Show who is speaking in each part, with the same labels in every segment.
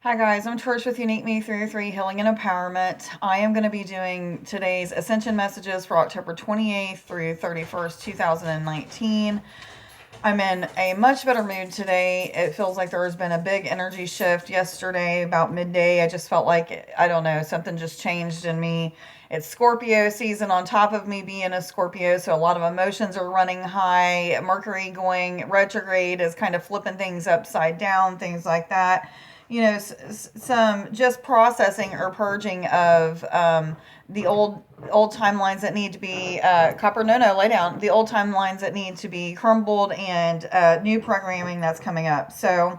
Speaker 1: Hi guys, I'm Trish with Unique Me 303 Healing and Empowerment. I am going to be doing today's Ascension Messages for October 28th through 31st, 2019. I'm in a much better mood today. It feels like there has been a big energy shift yesterday about midday. I just felt like, I don't know, something just changed in me. It's Scorpio season on top of me being a Scorpio, so a lot of emotions are running high. Mercury going retrograde is kind of flipping things upside down, things like that. Some just processing or purging of the old timelines that need to be copper no lay down the old timelines that need to be crumbled, and new programming that's coming up. So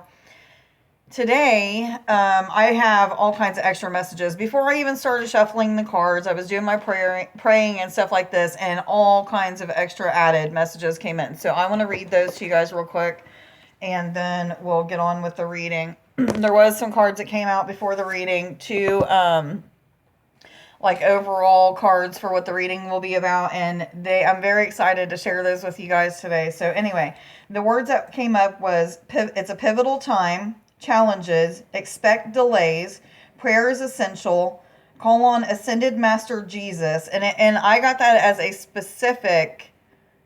Speaker 1: today I have all kinds of extra messages. Before I even started shuffling the cards, I was doing my praying and stuff like this, and all kinds of extra added messages came in. So I want to read those to you guys real quick, and then we'll get on with the reading. There was some cards that came out before the reading to like overall cards for what the reading will be about, and I'm very excited to share those with you guys today. So anyway, the words that came up was it's a pivotal time, challenges, expect delays, prayer is essential, call on ascended master Jesus, and I got that as a specific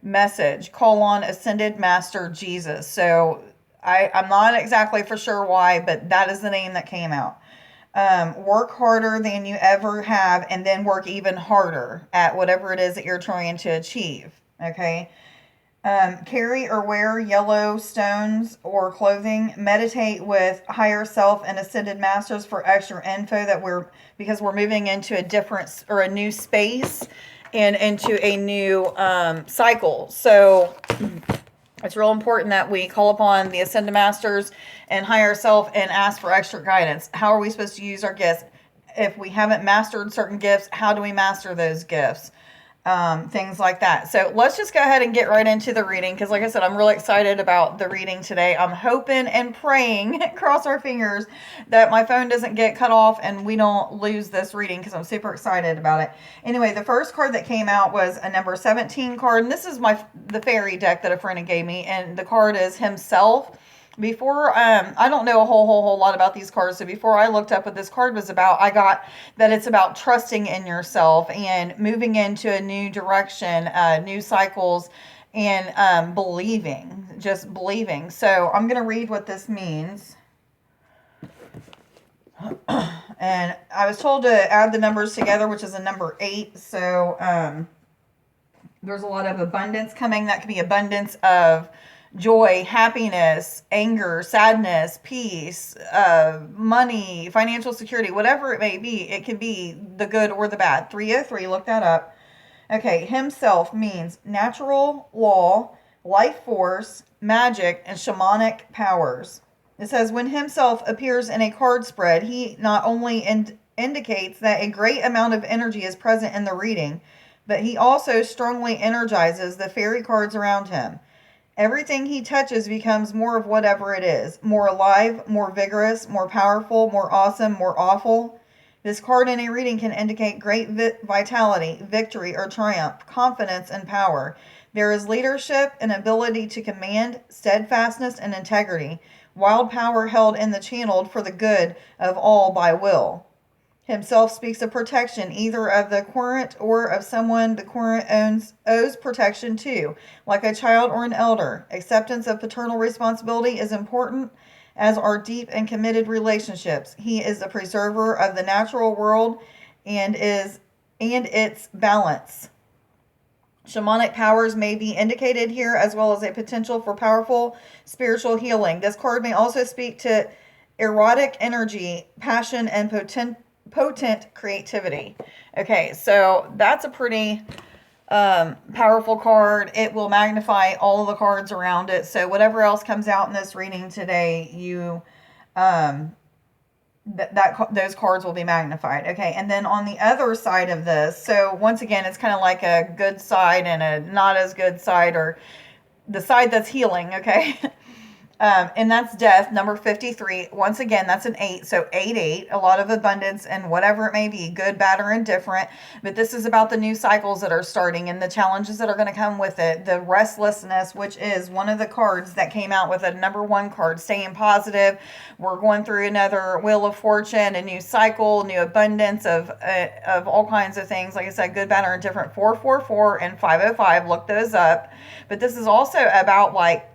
Speaker 1: message, call on ascended master Jesus. So I'm not exactly for sure why, but that is the name that came out. Work harder than you ever have, and then work even harder at whatever it is that you're trying to achieve. Okay. Carry or wear yellow stones or clothing. Meditate with higher self and ascended masters for extra info because we're moving into a different or a new space and into a new cycle. So it's real important that we call upon the Ascended Masters and higher self and ask for extra guidance. How are we supposed to use our gifts? If we haven't mastered certain gifts, how do we master those gifts? Things like that. So let's just go ahead and get right into the reading, because like I said, I'm really excited about the reading today. I'm hoping and praying, cross our fingers, that my phone doesn't get cut off and we don't lose this reading, because I'm super excited about it. Anyway, the first card that came out was a number 17 card, and this is the fairy deck that a friend gave me, and the card is Himself. Before I don't know a whole lot about these cards, so before I looked up what this card was about, I got that it's about trusting in yourself and moving into a new direction, new cycles, and just believing. So I'm going to read what this means. And I was told to add the numbers together, which is a number 8. So there's a lot of abundance coming. That could be abundance of joy, happiness, anger, sadness, peace, money, financial security, whatever it may be. It can be the good or the bad. 303, look that up. Okay, Himself means natural law, life force, magic, and shamanic powers. It says when Himself appears in a card spread, he not only indicates that a great amount of energy is present in the reading, but he also strongly energizes the fairy cards around him. Everything he touches becomes more of whatever it is. More alive, more vigorous, more powerful, more awesome, more awful. This card in a reading can indicate great vitality, victory, or triumph, confidence, and power. There is leadership, an ability to command, steadfastness, and integrity. Wild power held in the channeled for the good of all by will. Himself speaks of protection, either of the querent or of someone the querent owes protection to, like a child or an elder. Acceptance of paternal responsibility is important, as are deep and committed relationships. He is the preserver of the natural world and its balance. Shamanic powers may be indicated here, as well as a potential for powerful spiritual healing. This card may also speak to erotic energy, passion, and potent creativity. Okay, so that's a pretty powerful card. It will magnify all of the cards around it. So whatever else comes out in this reading today, those cards will be magnified. Okay, and then on the other side of this, so once again, it's kind of like a good side and a not as good side, or the side that's healing. Okay. And that's death, number 53. Once again, that's an 8. So 8, a lot of abundance and whatever it may be, good, bad, or indifferent. But this is about the new cycles that are starting and the challenges that are going to come with it. The restlessness, which is one of the cards that came out with a number 1 card, staying positive. We're going through another wheel of fortune, a new cycle, new abundance of all kinds of things. Like I said, good, bad, or indifferent. 444 and 505. Look those up. But this is also about like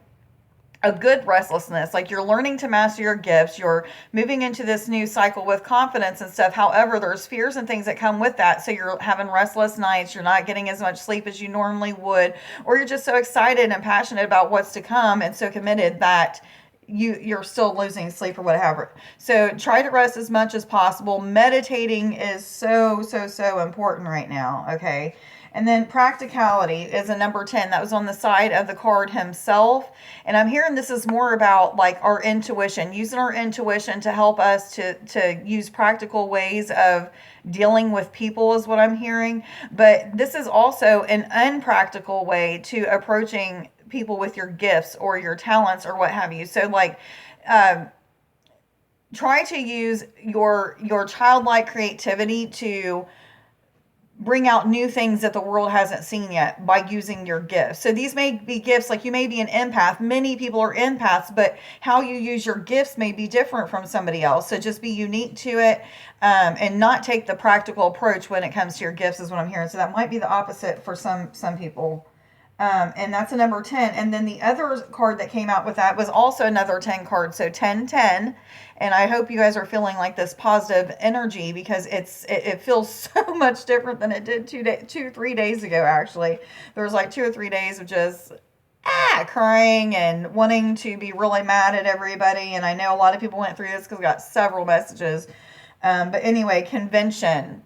Speaker 1: a good restlessness, like you're learning to master your gifts, you're moving into this new cycle with confidence and stuff. However, there's fears and things that come with that, so you're having restless nights, you're not getting as much sleep as you normally would, or you're just so excited and passionate about what's to come and so committed that you're still losing sleep or whatever. So try to rest as much as possible. Meditating is so important right now. Okay. And then practicality is a number 10. That was on the side of the card himself. And I'm hearing this is more about like our intuition, using our intuition to help us to use practical ways of dealing with people is what I'm hearing. But this is also an unpractical way to approaching people with your gifts or your talents or what have you. So like, try to use your childlike creativity to bring out new things that the world hasn't seen yet by using your gifts. So these may be gifts, like you may be an empath. Many people are empaths, but how you use your gifts may be different from somebody else. So just be unique to it, and not take the practical approach when it comes to your gifts is what I'm hearing. So that might be the opposite for some people. And that's a number 10. And then the other card that came out with that was also another 10 card. So 10. And I hope you guys are feeling like this positive energy, because it feels so much different than it did 3 days ago. Actually, there was like 2 or 3 days of just crying and wanting to be really mad at everybody. And I know a lot of people went through this because we got several messages. But anyway, convention.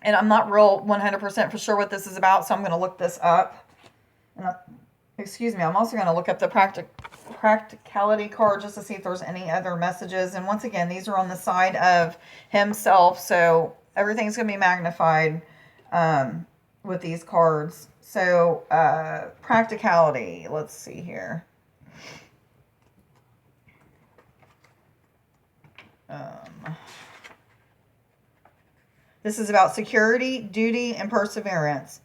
Speaker 1: And I'm not real 100% for sure what this is about, so I'm going to look this up. Excuse me, I'm also going to look up the practicality card just to see if there's any other messages. And once again, these are on the side of himself, so everything's going to be magnified with these cards. So practicality, let's see here. This is about security, duty, and perseverance.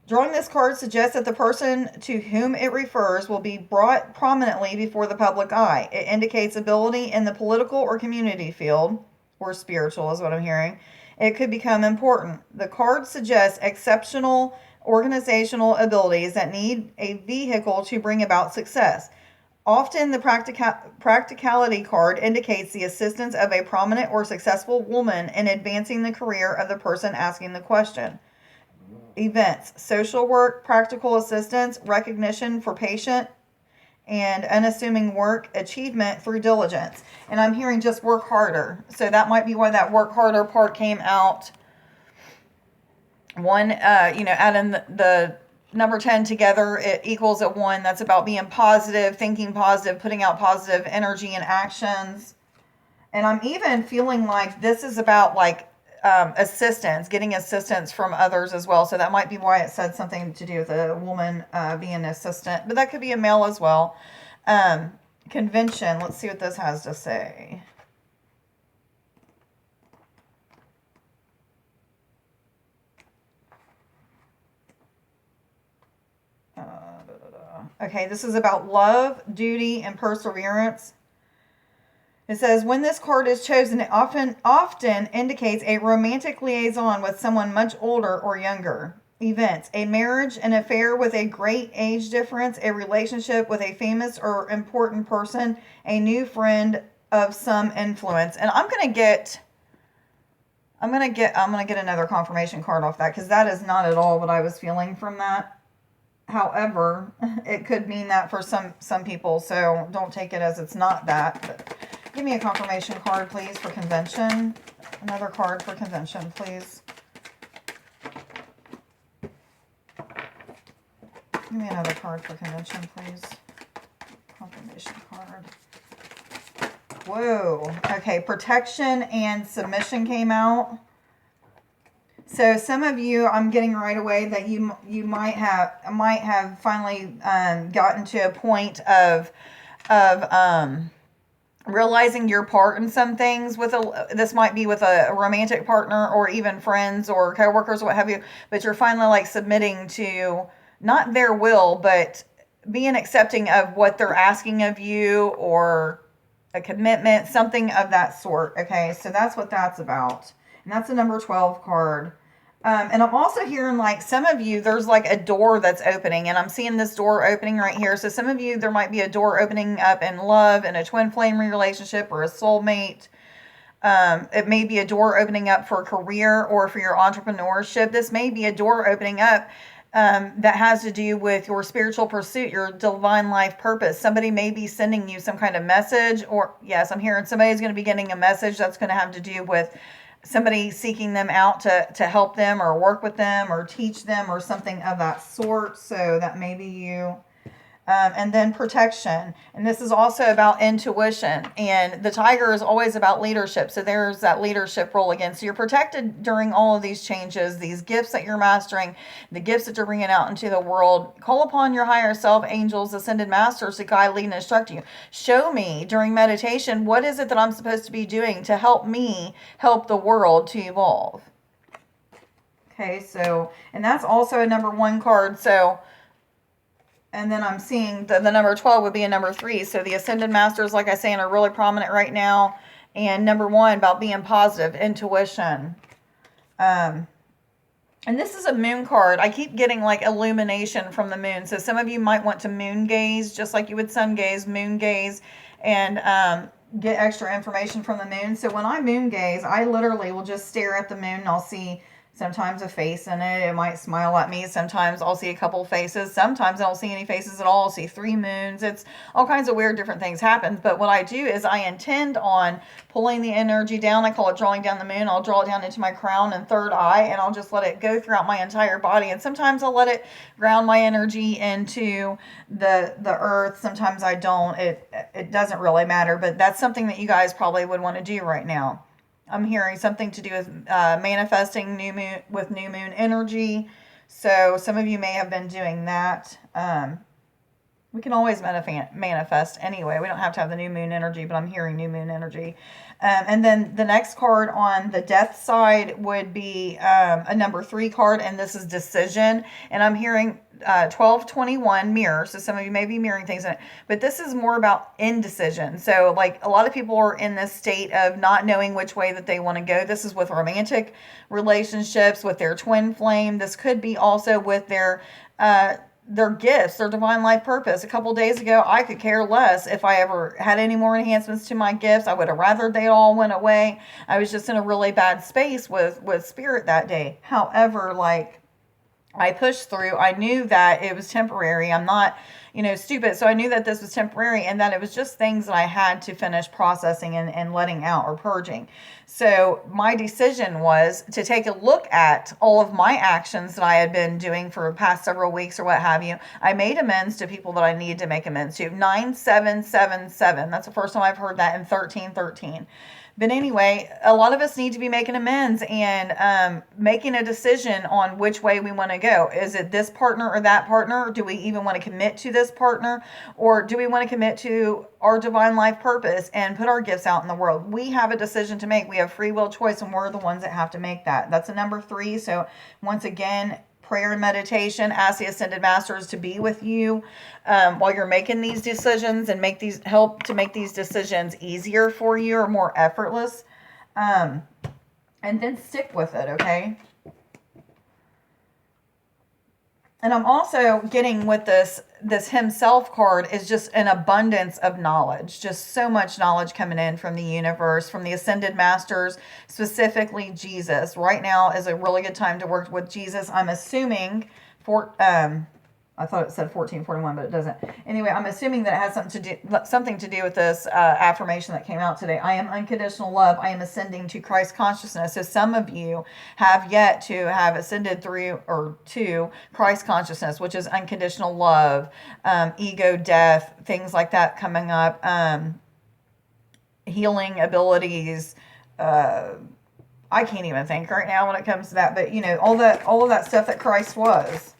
Speaker 1: Drawing this card suggests that the person to whom it refers will be brought prominently before the public eye. It indicates ability in the political or community field, or spiritual is what I'm hearing. It could become important. The card suggests exceptional organizational abilities that need a vehicle to bring about success. Often the practicality card indicates the assistance of a prominent or successful woman in advancing the career of the person asking the question. Events, social work, practical assistance, recognition for patient and unassuming work, achievement through diligence. And I'm hearing just work harder. So that might be why that work harder part came out. One, adding the number 10 together, it equals a 1. That's about being positive, thinking positive, putting out positive energy and actions. And I'm even feeling like this is about like assistance, getting assistance from others as well. So that might be why it said something to do with a woman being an assistant, but that could be a male as well. Convention, let's see what this has to say. Okay, this is about love, duty, and perseverance. It says, when this card is chosen, it often indicates a romantic liaison with someone much older or younger. Events, a marriage, an affair with a great age difference, a relationship with a famous or important person, a new friend of some influence. And I'm gonna get another confirmation card off that, because that is not at all what I was feeling from that. However, it could mean that for some people, so don't take it as it's not that. But give me a confirmation card, please, for convention. Another card for convention, please. Give me another card for convention, please. Confirmation card. Whoa. Okay, protection and submission came out. So some of you, I'm getting right away that you might have finally gotten to a point of of realizing your part in some things with this might be with a romantic partner or even friends or coworkers or what have you, but you're finally like submitting to not their will, but being accepting of what they're asking of you, or a commitment, something of that sort. Okay, so that's what that's about. And that's the number 12 card. And I'm also hearing like some of you, there's like a door that's opening, and I'm seeing this door opening right here. So some of you, there might be a door opening up in love, in a twin flame relationship, or a soulmate. It may be a door opening up for a career or for your entrepreneurship. This may be a door opening up that has to do with your spiritual pursuit, your divine life purpose. Somebody may be sending you some kind of message, or yes, I'm hearing somebody's going to be getting a message that's going to have to do with somebody seeking them out to help them or work with them or teach them or something of that sort. So that may be you. And then protection. And this is also about intuition. And the tiger is always about leadership. So there's that leadership role again. So you're protected during all of these changes, these gifts that you're mastering, the gifts that you're bringing out into the world. Call upon your higher self, angels, ascended masters to guide, lead, and instruct you. Show me during meditation, what is it that I'm supposed to be doing to help me help the world to evolve? Okay, so, and that's also a number 1 card. So, and then I'm seeing the number 12 would be a number 3. So the Ascended Masters, like I say, are really prominent right now. And number 1, about being positive, intuition. And this is a moon card. I keep getting like illumination from the moon. So some of you might want to moon gaze, just like you would sun gaze, moon gaze, and get extra information from the moon. So when I moon gaze, I literally will just stare at the moon, and I'll see sometimes a face in it. It might smile at me. Sometimes I'll see a couple faces. Sometimes I don't see any faces at all. I'll see 3 moons. It's all kinds of weird different things happen. But what I do is I intend on pulling the energy down. I call it drawing down the moon. I'll draw it down into my crown and third eye, and I'll just let it go throughout my entire body. And sometimes I'll let it ground my energy into the earth. Sometimes I don't. It doesn't really matter. But that's something that you guys probably would want to do right now. I'm hearing something to do with manifesting new moon energy. So some of you may have been doing that. We can always manifest anyway. We don't have to have the new moon energy, but I'm hearing new moon energy. And then the next card on the death side would be a number 3 card, and this is decision. And I'm hearing 1221 mirror. So some of you may be mirroring things in it, but this is more about indecision. So like a lot of people are in this state of not knowing which way that they want to go. This is with romantic relationships, with their twin flame. This could be also with their gifts, their divine life purpose. A couple days ago, I could care less if I ever had any more enhancements to my gifts. I would have rather they all went away. I was just in a really bad space with spirit that day. However, like, I pushed through. I knew that it was temporary. I'm not, stupid. So I knew that this was temporary, and that it was just things that I had to finish processing and letting out or purging. So my decision was to take a look at all of my actions that I had been doing for the past several weeks or what have you. I made amends to people that I needed to make amends to. 9777. That's the first time I've heard that in 1313. But anyway, a lot of us need to be making amends and making a decision on which way we want to go. Is it this partner or that partner? Do we even want to commit to this partner? Or do we want to commit to our divine life purpose and put our gifts out in the world? We have a decision to make. We have free will choice, and we're the ones that have to make that. That's a number 3. So once again, prayer and meditation, ask the Ascended Masters to be with you while you're making these decisions, and help to make these decisions easier for you or more effortless. And then stick with it, okay? And I'm also getting with this himself card is just an abundance of knowledge. Just so much knowledge coming in from the universe, from the Ascended Masters, specifically Jesus. Right now is a really good time to work with Jesus. I'm assuming I thought it said 1441, but it doesn't. Anyway, I'm assuming that it has something to do with this affirmation that came out today. I am unconditional love. I am ascending to Christ consciousness. So some of you have yet to have ascended through or to Christ consciousness, which is unconditional love, ego death, things like that coming up, healing abilities. I can't even think right now when it comes to that, but all of that stuff that Christ was.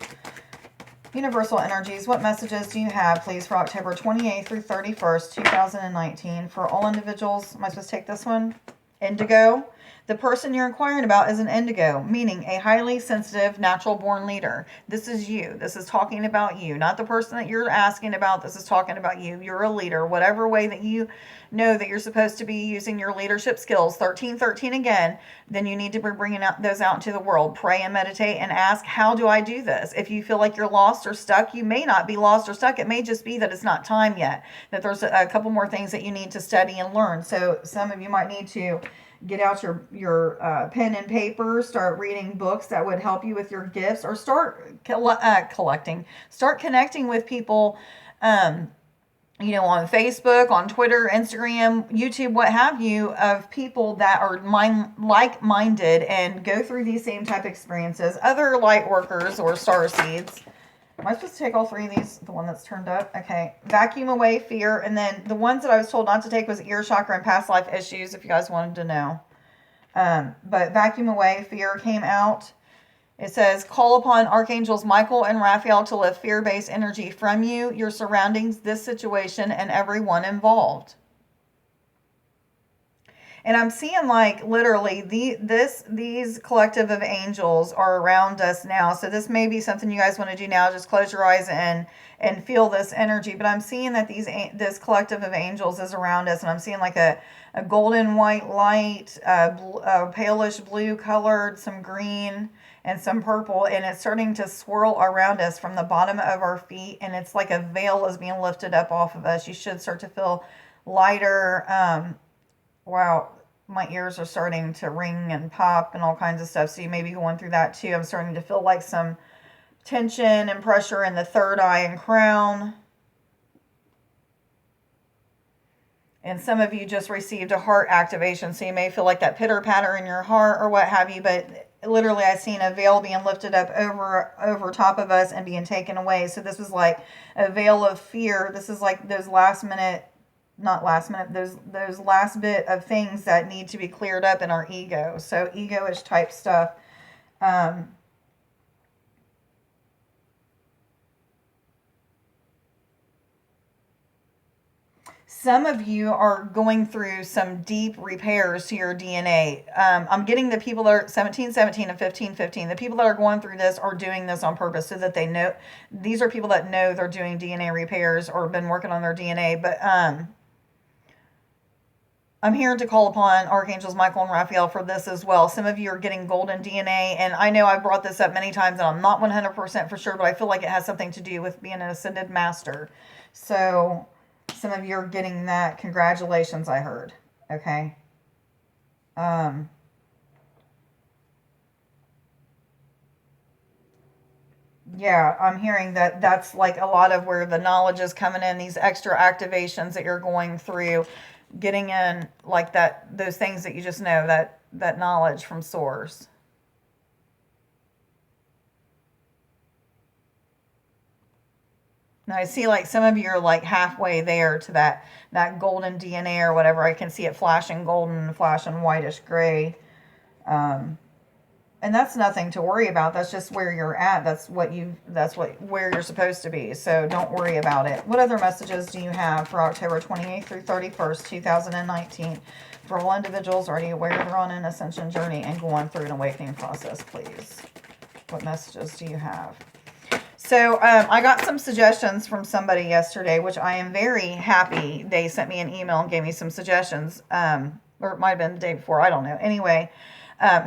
Speaker 1: Universal energies, what messages do you have, please, for October 28th through 31st, 2019, for all individuals? Am I supposed to take this one? Indigo. The person you're inquiring about is an indigo, meaning a highly sensitive, natural-born leader. This is you. This is talking about you, not the person that you're asking about. This is talking about you. You're a leader. Whatever way that you know that you're supposed to be using your leadership skills, 1313 again, then you need to be bringing those out into the world. Pray and meditate and ask, how do I do this? If you feel like you're lost or stuck, you may not be lost or stuck. It may just be that it's not time yet, that there's a couple more things that you need to study and learn. So some of you might need to get out your pen and paper, start reading books that would help you with your gifts, or start start connecting with people, on Facebook, on Twitter, Instagram, YouTube, what have you, of people that are like-minded and go through these same type experiences, other light workers or star seeds. Am I supposed to take all three of these? The one that's turned up? Okay. Vacuum away fear. And then the ones that I was told not to take was ear chakra and past life issues, if you guys wanted to know. But vacuum away fear came out. It says, call upon Archangels Michael and Raphael to lift fear-based energy from you, your surroundings, this situation, and everyone involved. And I'm seeing like literally these collective of angels are around us now. So this may be something you guys want to do now. Just close your eyes and feel this energy. But I'm seeing that this collective of angels is around us, and I'm seeing like a golden white light, palish blue colored, some green, and some purple, and it's starting to swirl around us from the bottom of our feet, and it's like a veil is being lifted up off of us. You should start to feel lighter. Wow, my ears are starting to ring and pop and all kinds of stuff. So you may be going through that too. I'm starting to feel like some tension and pressure in the third eye and crown. And some of you just received a heart activation. So you may feel like that pitter patter in your heart or what have you. But literally I've seen a veil being lifted up over top of us and being taken away. So this was like a veil of fear. This is like those last minute, those last bit of things that need to be cleared up in our ego. So ego-ish type stuff. Some of you are going through some deep repairs to your DNA. I'm getting the people that are 1717 and 1515. The people that are going through this are doing this on purpose so that they know. These are people that know they're doing DNA repairs or been working on their DNA. But I'm here to call upon Archangels Michael and Raphael for this as well. Some of you are getting golden DNA, and I know I've brought this up many times, and I'm not 100% for sure, but I feel like it has something to do with being an ascended master. So some of you are getting that. Congratulations, I heard. Okay. Yeah, I'm hearing that that's like a lot of where the knowledge is coming in, these extra activations that you're going through, getting in like that, those things that you just know, that knowledge from source. Now I see like some of you are like halfway there to that golden DNA or whatever. I can see it flashing golden, flashing whitish gray. And that's nothing to worry about. That's just where you're at. Where you're supposed to be. So don't worry about it. What other messages do you have for October 28th through 31st, 2019? For all individuals already aware they're on an ascension journey and going through an awakening process, please. What messages do you have? So I got some suggestions from somebody yesterday, which I am very happy. They sent me an email and gave me some suggestions. Or it might have been the day before. I don't know. Anyway,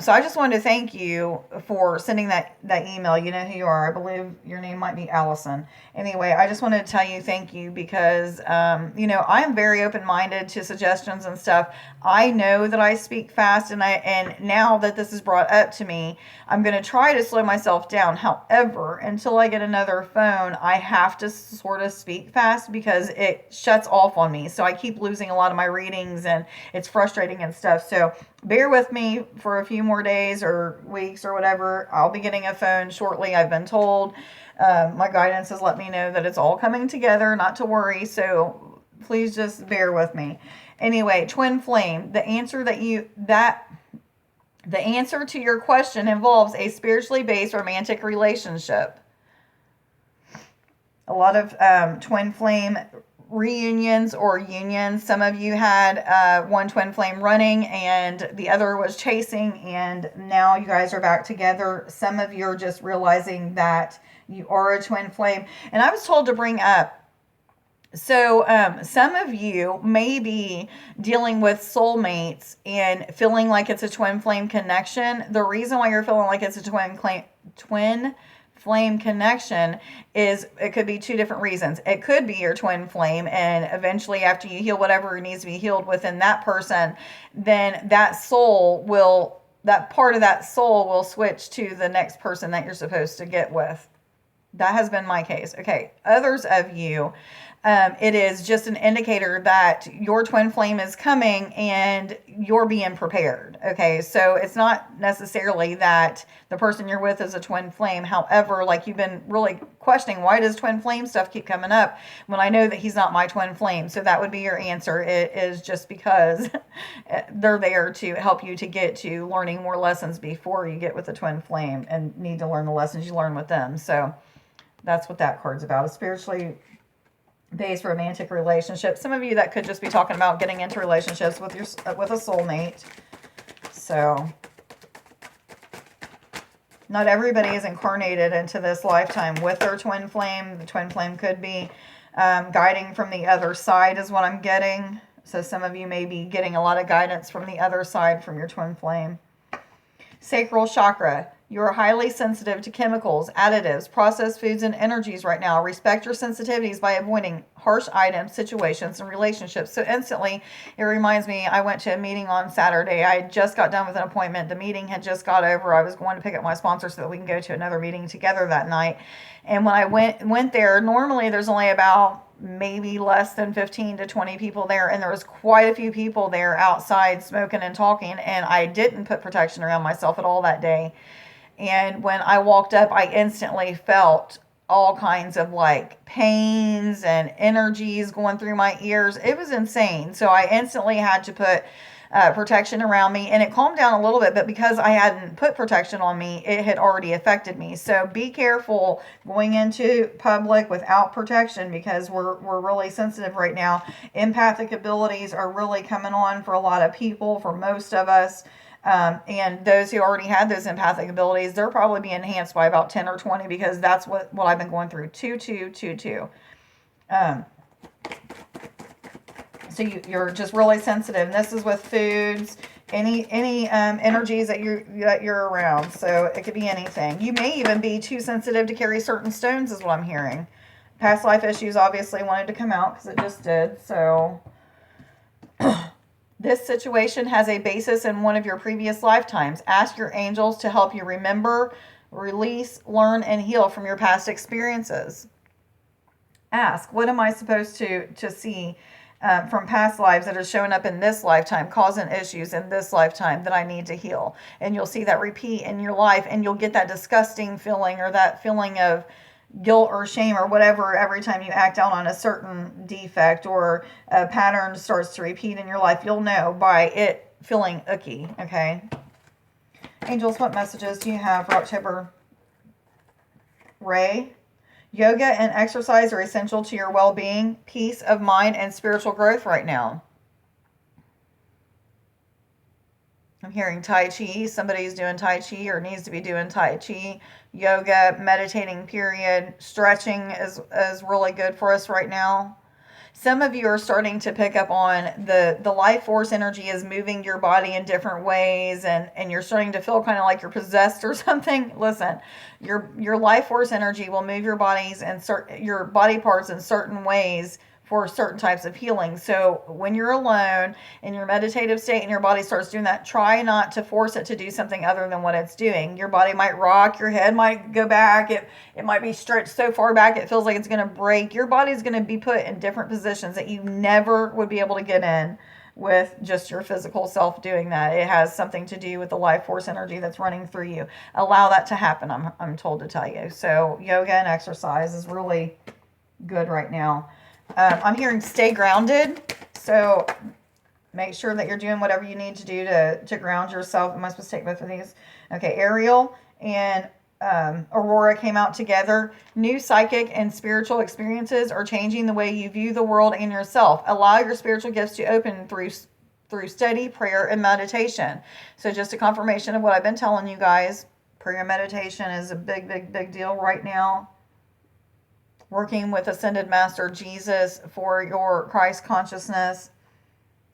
Speaker 1: so I just wanted to thank you for sending that email. You know who you are. I believe your name might be Allison. Anyway, I just wanted to tell you thank you because, I am very open-minded to suggestions and stuff. I know that I speak fast, and now that this is brought up to me, I'm going to try to slow myself down. However, until I get another phone, I have to sort of speak fast because it shuts off on me. So I keep losing a lot of my readings, and it's frustrating and stuff. So bear with me for a few more days or weeks or whatever. I'll be getting a phone shortly, I've been told. My guidance has let me know that it's all coming together, not to worry. So please just bear with me. Anyway, twin flame, the answer to your question involves a spiritually based romantic relationship. A lot of twin flame reunions or unions. Some of you had one twin flame running and the other was chasing, and now you guys are back together. Some of you are just realizing that you are a twin flame. And I was told to bring up, so some of you may be dealing with soulmates and feeling like it's a twin flame connection. The reason why you're feeling like it's a twin flame connection is it could be two different reasons. It could be your twin flame, and eventually after you heal whatever needs to be healed within that person, then that part of that soul will switch to the next person that you're supposed to get with. That has been my case. Okay, others of you, it is just an indicator that your twin flame is coming and you're being prepared. Okay, so it's not necessarily that the person you're with is a twin flame. However, like you've been really questioning, why does twin flame stuff keep coming up when I know that he's not my twin flame? So that would be your answer. It is just because they're there to help you to get to learning more lessons before you get with the twin flame and need to learn the lessons you learn with them. So that's what that card's about, a spiritually based romantic relationship. Some of you, that could just be talking about getting into relationships with with a soulmate. So not everybody is incarnated into this lifetime with their twin flame. The twin flame could be guiding from the other side is what I'm getting. So some of you may be getting a lot of guidance from the other side from your twin flame. Sacral chakra. You are highly sensitive to chemicals, additives, processed foods, and energies right now. Respect your sensitivities by avoiding harsh items, situations, and relationships. So instantly, it reminds me, I went to a meeting on Saturday. I just got done with an appointment. The meeting had just got over. I was going to pick up my sponsor so that we can go to another meeting together that night. And when I went there, normally there's only about maybe less than 15 to 20 people there, and there was quite a few people there outside smoking and talking, and I didn't put protection around myself at all that day. And when I walked up, I instantly felt all kinds of like pains and energies going through my ears. It was insane. So I instantly had to put protection around me, and it calmed down a little bit, but because I hadn't put protection on me, it had already affected me. So be careful going into public without protection, because we're really sensitive right now. Empathic abilities are really coming on for a lot of people, for most of us. And those who already had those empathic abilities, they're probably being enhanced by about 10 or 20, because that's what I've been going through. 2. So you're just really sensitive. And this is with foods, any energies that you're around. So it could be anything. You may even be too sensitive to carry certain stones, is what I'm hearing. Past life issues obviously wanted to come out because it just did. So this situation has a basis in one of your previous lifetimes. Ask your angels to help you remember, release, learn, and heal from your past experiences. Ask, what am I supposed to see from past lives that are showing up in this lifetime, causing issues in this lifetime that I need to heal? And you'll see that repeat in your life, and you'll get that disgusting feeling, or that feeling of guilt or shame or whatever every time you act out on a certain defect, or a pattern starts to repeat in your life. You'll know by it feeling icky. Okay, angels, what messages do you have for October? Ray, yoga and exercise are essential to your well-being, peace of mind, and spiritual growth right now. I'm hearing Tai Chi. Somebody's doing Tai Chi or needs to be doing Tai Chi. Yoga, meditating, period. Stretching is really good for us right now. Some of you are starting to pick up on the life force energy is moving your body in different ways, and you're starting to feel kind of like you're possessed or something. Listen, your life force energy will move your bodies and your body parts in certain ways for certain types of healing. So when you're alone in your meditative state and your body starts doing that, try not to force it to do something other than what it's doing. Your body might rock, your head might go back, it might be stretched so far back it feels like it's going to break. Your body's going to be put in different positions that you never would be able to get in with just your physical self doing that. It has something to do with the life force energy that's running through you. Allow that to happen, I'm told to tell you. So yoga and exercise is really good right now. I'm hearing stay grounded, so make sure that you're doing whatever you need to do to ground yourself. Am I supposed to take both of these? Okay, Ariel and Aurora came out together. New psychic and spiritual experiences are changing the way you view the world and yourself. Allow your spiritual gifts to open through study, prayer, and meditation. So just a confirmation of what I've been telling you guys. Prayer and meditation is a big, big, big deal right now. Working with Ascended Master Jesus for your Christ consciousness.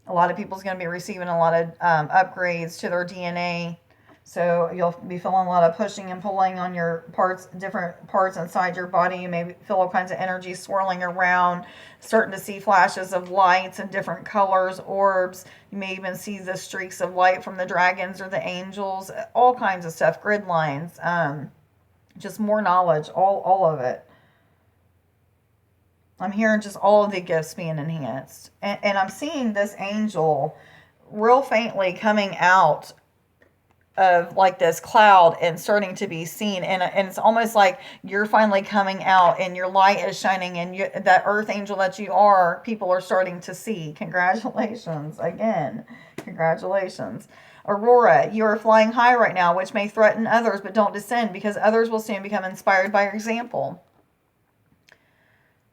Speaker 1: A lot of people's going to be receiving a lot of upgrades to their DNA. So you'll be feeling a lot of pushing and pulling on your parts, different parts inside your body. You may feel all kinds of energy swirling around, starting to see flashes of lights and different colors, orbs. You may even see the streaks of light from the dragons or the angels, all kinds of stuff, grid lines, just more knowledge, all of it. I'm hearing just all of the gifts being enhanced. And I'm seeing this angel real faintly coming out of like this cloud and starting to be seen. And it's almost like you're finally coming out and your light is shining, and that earth angel that you are, people are starting to see. Congratulations again. Congratulations. Aurora, you are flying high right now, which may threaten others, but don't descend, because others will soon become inspired by your example.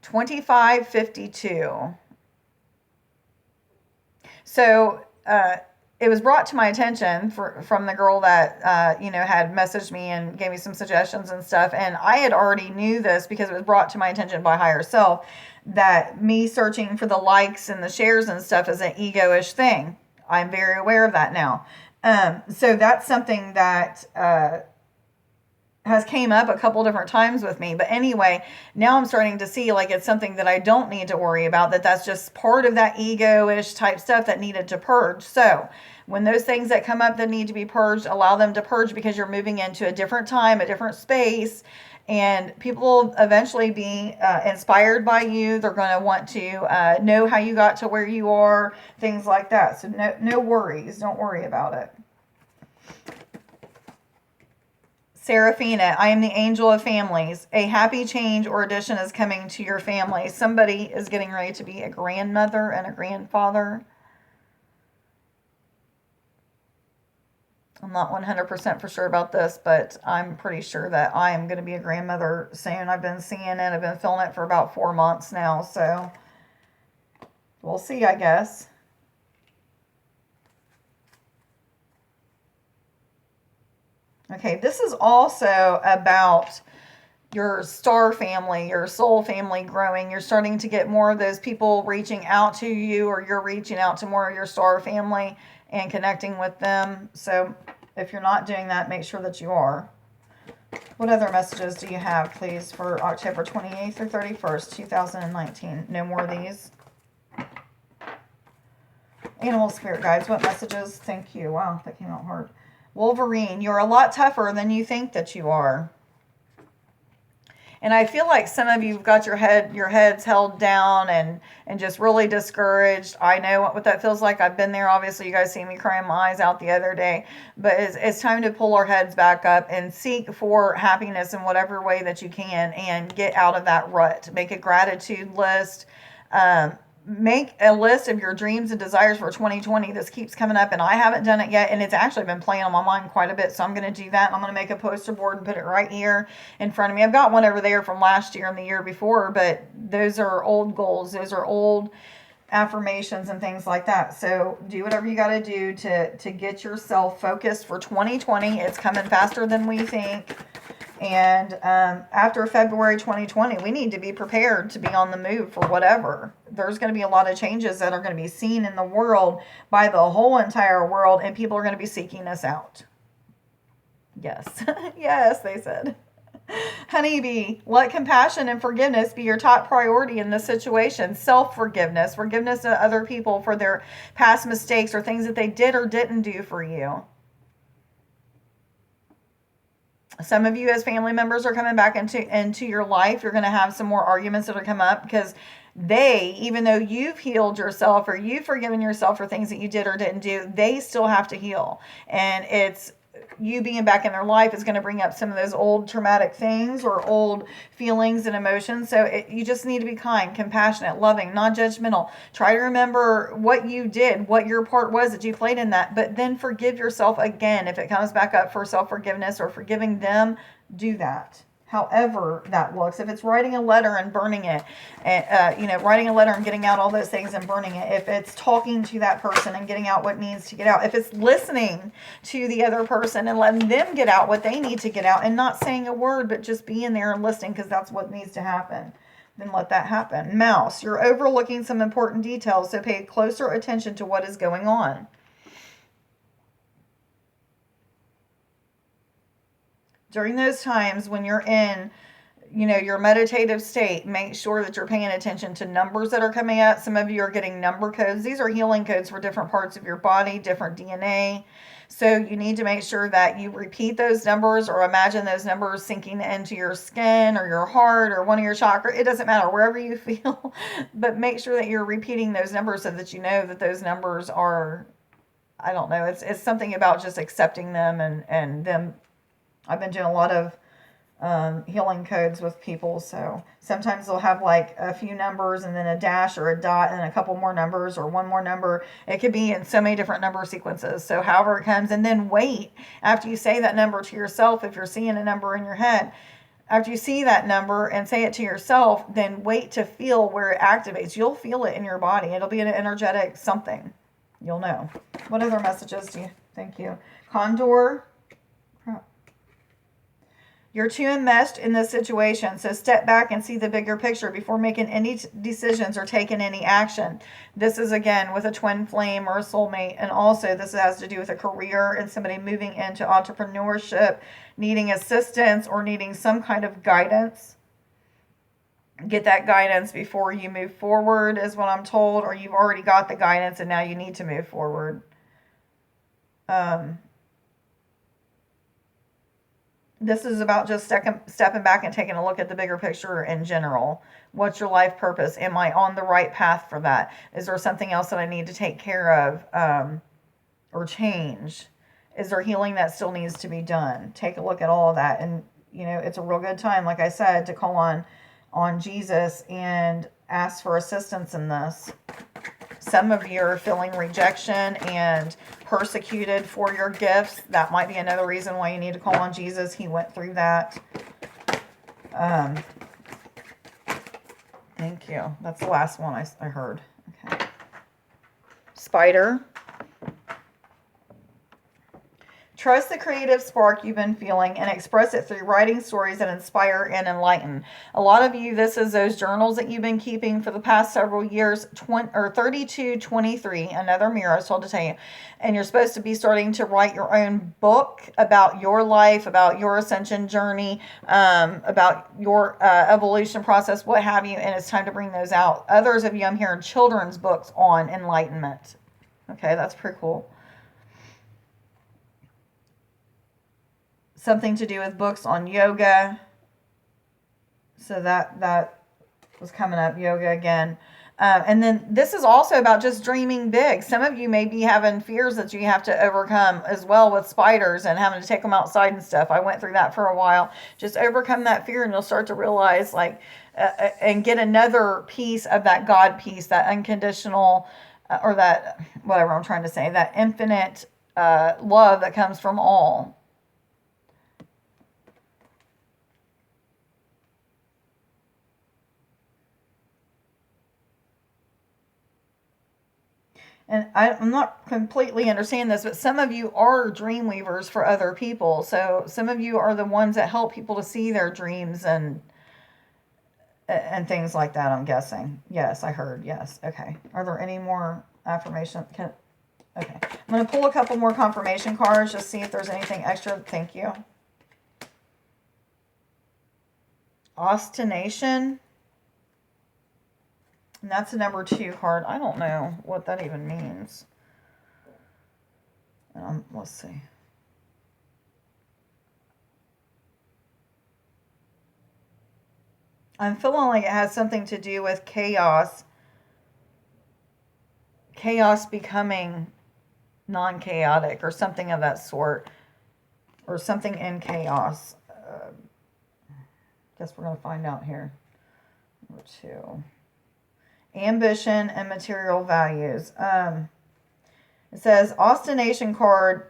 Speaker 1: 2552. So it was brought to my attention from the girl that had messaged me and gave me some suggestions and stuff, and I had already knew this because it was brought to my attention by higher self, that me searching for the likes and the shares and stuff is an ego-ish thing. I'm very aware of that now. So that's something that has came up a couple different times with me. But anyway, now I'm starting to see like it's something that I don't need to worry about, that's just part of that ego-ish type stuff that needed to purge. So when those things that come up that need to be purged, allow them to purge, because you're moving into a different time, a different space, and people will eventually be inspired by you. They're going to want to know how you got to where you are, things like that. So no worries. Don't worry about it. Seraphina, I am the angel of families. A happy change or addition is coming to your family. Somebody is getting ready to be a grandmother and a grandfather. I'm not 100% for sure about this, but I'm pretty sure that I am going to be a grandmother soon. I've been seeing it. I've been feeling it for about 4 months now, so we'll see, I guess. Okay, this is also about your star family, your soul family growing. You're starting to get more of those people reaching out to you, or you're reaching out to more of your star family and connecting with them. So if you're not doing that, make sure that you are. What other messages do you have, please, for October 28th through 31st, 2019? No more of these. Animal spirit guides, what messages? Thank you. Wow, that came out hard. Wolverine, you're a lot tougher than you think that you are. And I feel like some of you have got your heads held down and just really discouraged. I know what that feels like. I've been there. Obviously, you guys see me crying my eyes out the other day. But it's time to pull our heads back up and seek for happiness in whatever way that you can, and get out of that rut. Make a gratitude list. Make a list of your dreams and desires for 2020. This keeps coming up, and I haven't done it yet, and it's actually been playing on my mind quite a bit, so I'm going to do that. I'm going to make a poster board and put it right here in front of me. I've got one over there from last year and the year before, but those are old goals. Those are old affirmations and things like that. So do whatever you got to do to get yourself focused for 2020. It's coming faster than we think. And after February 2020, we need to be prepared to be on the move for whatever. There's going to be a lot of changes that are going to be seen in the world by the whole entire world, and people are going to be seeking us out. Yes. Yes, they said. Honeybee, let compassion and forgiveness be your top priority in this situation. Self-forgiveness, forgiveness to other people for their past mistakes or things that they did or didn't do for you. Some of you as family members are coming back into your life. You're going to have some more arguments that will come up, because they, even though you've healed yourself or you've forgiven yourself for things that you did or didn't do, they still have to heal. And it's you being back in their life is going to bring up some of those old traumatic things or old feelings and emotions. So you just need to be kind, compassionate, loving, non-judgmental. Try to remember what you did, what your part was that you played in that, but then forgive yourself again. If it comes back up for self-forgiveness or forgiving them, do that. However that looks. If it's writing a letter and burning it, and writing a letter and getting out all those things and burning it. If it's talking to that person and getting out what needs to get out. If it's listening to the other person and letting them get out what they need to get out and not saying a word, but just being there and listening because that's what needs to happen. Then let that happen. Mouse, you're overlooking some important details, so pay closer attention to what is going on. During those times when you're in, your meditative state, make sure that you're paying attention to numbers that are coming up. Some of you are getting number codes. These are healing codes for different parts of your body, different DNA. So you need to make sure that you repeat those numbers or imagine those numbers sinking into your skin or your heart or one of your chakras. It doesn't matter, wherever you feel. But make sure that you're repeating those numbers so that you know that those numbers are, I don't know, it's something about just accepting them and them. I've been doing a lot of healing codes with people, so sometimes they'll have like a few numbers and then a dash or a dot and a couple more numbers or one more number. It could be in so many different number sequences. So however it comes, and then wait after you say that number to yourself. If you're seeing a number in your head, after you see that number and say it to yourself, then wait to feel where it activates. You'll feel it in your body. It'll be an energetic something. You'll know. What other messages do you? Thank you. Condor. You're too enmeshed in this situation, so step back and see the bigger picture before making any decisions or taking any action. This is, again, with a twin flame or a soulmate, and also this has to do with a career and somebody moving into entrepreneurship, needing assistance or needing some kind of guidance. Get that guidance before you move forward is what I'm told, or you've already got the guidance and now you need to move forward. This is about just stepping back and taking a look at the bigger picture in general. What's your life purpose? Am I on the right path for that? Is there something else that I need to take care of or change? Is there healing that still needs to be done? Take a look at all of that. And, it's a real good time, like I said, to call on Jesus and ask for assistance in this. Some of you are feeling rejection and persecuted for your gifts. That might be another reason why you need to call on Jesus. He went through that. Thank you. That's the last one I heard. Okay. Spider. Trust the creative spark you've been feeling and express it through writing stories that inspire and enlighten. A lot of you, this is those journals that you've been keeping for the past several years, 3223, another mirror, I was told to tell you. And you're supposed to be starting to write your own book about your life, about your ascension journey, about your evolution process, what have you, and it's time to bring those out. Others of you, I'm hearing children's books on enlightenment. Okay, that's pretty cool. Something to do with books on yoga. So that was coming up, yoga again. And then this is also about just dreaming big. Some of you may be having fears that you have to overcome as well with spiders and having to take them outside and stuff. I went through that for a while. Just overcome that fear and you'll start to realize and get another piece of that God piece, that unconditional or that, whatever I'm trying to say, that infinite love that comes from all. And I'm not completely understanding this, but some of you are dream weavers for other people. So some of you are the ones that help people to see their dreams and things like that, I'm guessing. Yes, I heard. Yes. Okay. Are there any more affirmations? Okay. I'm going to pull a couple more confirmation cards, just see if there's anything extra. Thank you. Ostination. And that's a number 2 card. I don't know what that even means. Let's see. I'm feeling like it has something to do with chaos. Chaos becoming non-chaotic or something of that sort. Or something in chaos. Guess we're going to find out here. Number 2. Ambition and material values. It says, Ostination card.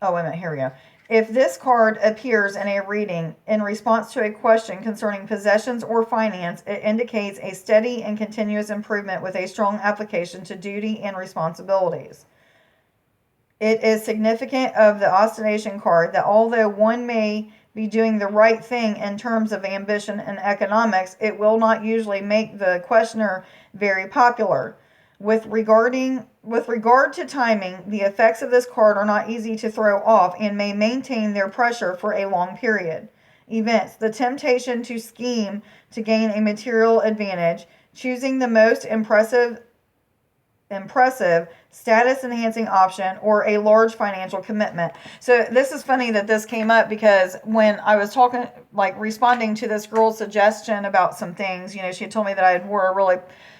Speaker 1: Oh, wait a minute. Here we go. If this card appears in a reading in response to a question concerning possessions or finance, it indicates a steady and continuous improvement with a strong application to duty and responsibilities. It is significant of the ostentation card that although one may be doing the right thing in terms of ambition and economics, it will not usually make the questioner very popular. With regard to timing, the effects of this card are not easy to throw off and may maintain their pressure for a long period. Events. The temptation to scheme to gain a material advantage, choosing the most impressive status enhancing option, or a large financial commitment. So this is funny that this came up, because when I was talking, like responding to this girl's suggestion about some things, you know, she had told me that I wore a really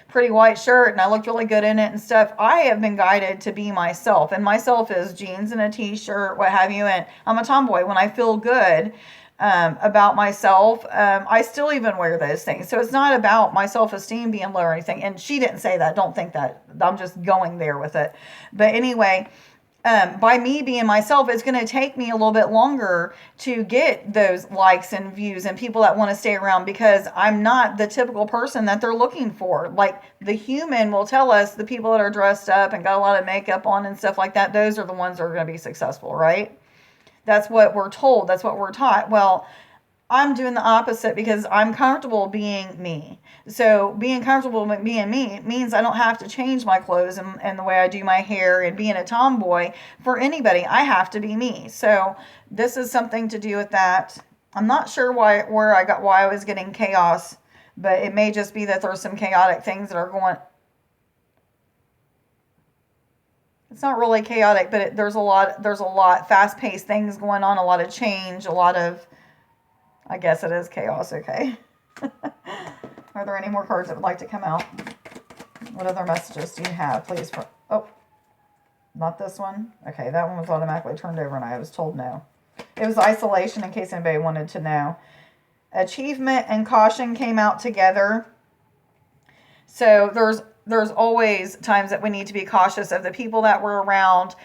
Speaker 1: pretty white shirt and I looked really good in it and stuff. I have been guided to be myself, and myself is jeans and a t-shirt, what have you, and I'm a tomboy. When I feel good about myself, I still even wear those things. So it's not about my self-esteem being low or anything. And she didn't say that. Don't think that. I'm just going there with it. But anyway, by me being myself, it's going to take me a little bit longer to get those likes and views and people that want to stay around, because I'm not the typical person that they're looking for. Like, the human will tell us the people that are dressed up and got a lot of makeup on and stuff like that, those are the ones that are going to be successful, right? That's what we're told. That's what we're taught. Well, I'm doing the opposite because I'm comfortable being me. So being comfortable with being me means I don't have to change my clothes and the way I do my hair and being a tomboy for anybody. I have to be me. So this is something to do with that. I'm not sure why I was getting chaos, but it may just be that there's some chaotic things that are going. It's not really chaotic, but there's a lot fast-paced things going on, a lot of change, a lot of, I guess it is chaos, okay. Are there any more cards that would like to come out? What other messages do you have, please? Oh, not this one. Okay, that one was automatically turned over and I was told no. It was isolation, in case anybody wanted to know. Achievement and caution came out together. So there's always times that we need to be cautious of the people that we're around.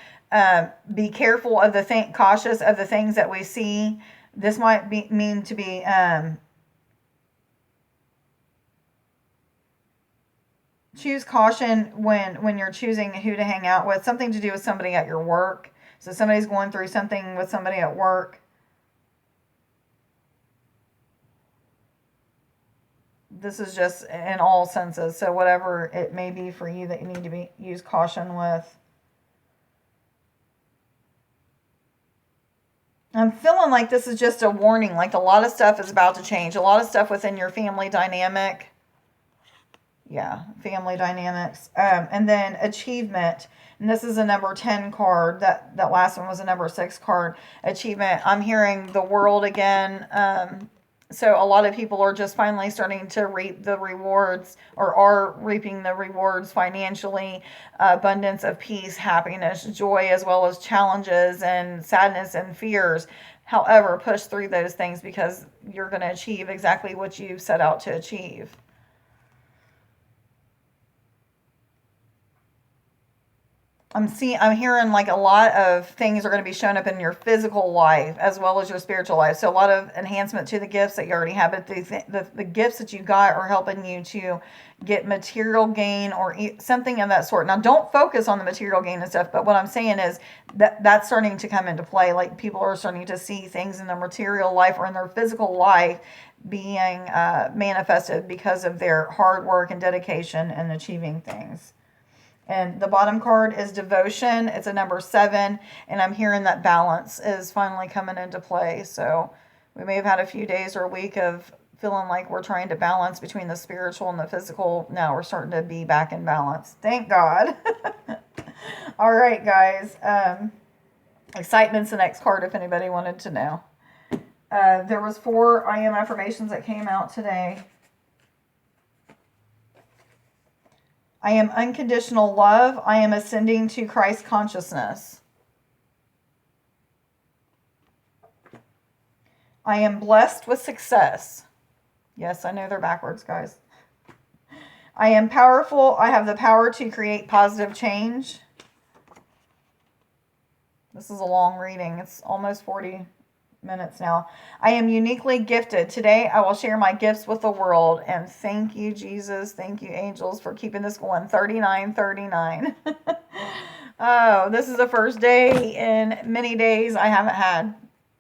Speaker 1: Be careful of cautious of the things that we see. This might mean to be choose caution when you're choosing who to hang out with. Something to do with somebody at your work. So somebody's going through something with somebody at work. This is just in all senses. So whatever it may be for you that you need to use caution with. I'm feeling like this is just a warning. Like, a lot of stuff is about to change. A lot of stuff within your family dynamic. Yeah, family dynamics. And then achievement. And this is a number 10 card. That last one was a number 6 card. Achievement. I'm hearing the world again. So a lot of people are just finally starting to reap the rewards, or are reaping the rewards financially. Abundance of peace, happiness, joy, as well as challenges and sadness and fears. However, push through those things, because you're going to achieve exactly what you set out to achieve. I'm hearing like a lot of things are going to be shown up in your physical life as well as your spiritual life. So a lot of enhancement to the gifts that you already have, but the gifts that you got are helping you to get material gain or something of that sort. Now, don't focus on the material gain and stuff, but what I'm saying is that's starting to come into play. Like, people are starting to see things in their material life or in their physical life being manifested because of their hard work and dedication and achieving things. And the bottom card is devotion. It's a number 7. And I'm hearing that balance is finally coming into play. So we may have had a few days or a week of feeling like we're trying to balance between the spiritual and the physical. Now we're starting to be back in balance. Thank God. All right, guys. Excitement's the next card if anybody wanted to know. There was 4 I am affirmations that came out today. I am unconditional love. I am ascending to Christ consciousness. I am blessed with success. Yes, I know they're backwards, guys. I am powerful. I have the power to create positive change. This is a long reading. It's almost 40 minutes now. I am uniquely gifted. Today I will share my gifts with the world. And thank you, Jesus. Thank you, angels, for keeping this going. 3939. Oh, this is the first day in many days I haven't had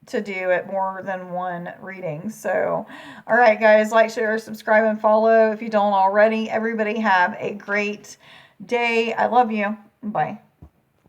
Speaker 1: to do it more than one reading. So, all right, guys, like, share, subscribe, and follow if you don't already. Everybody have a great day. I love you. Bye.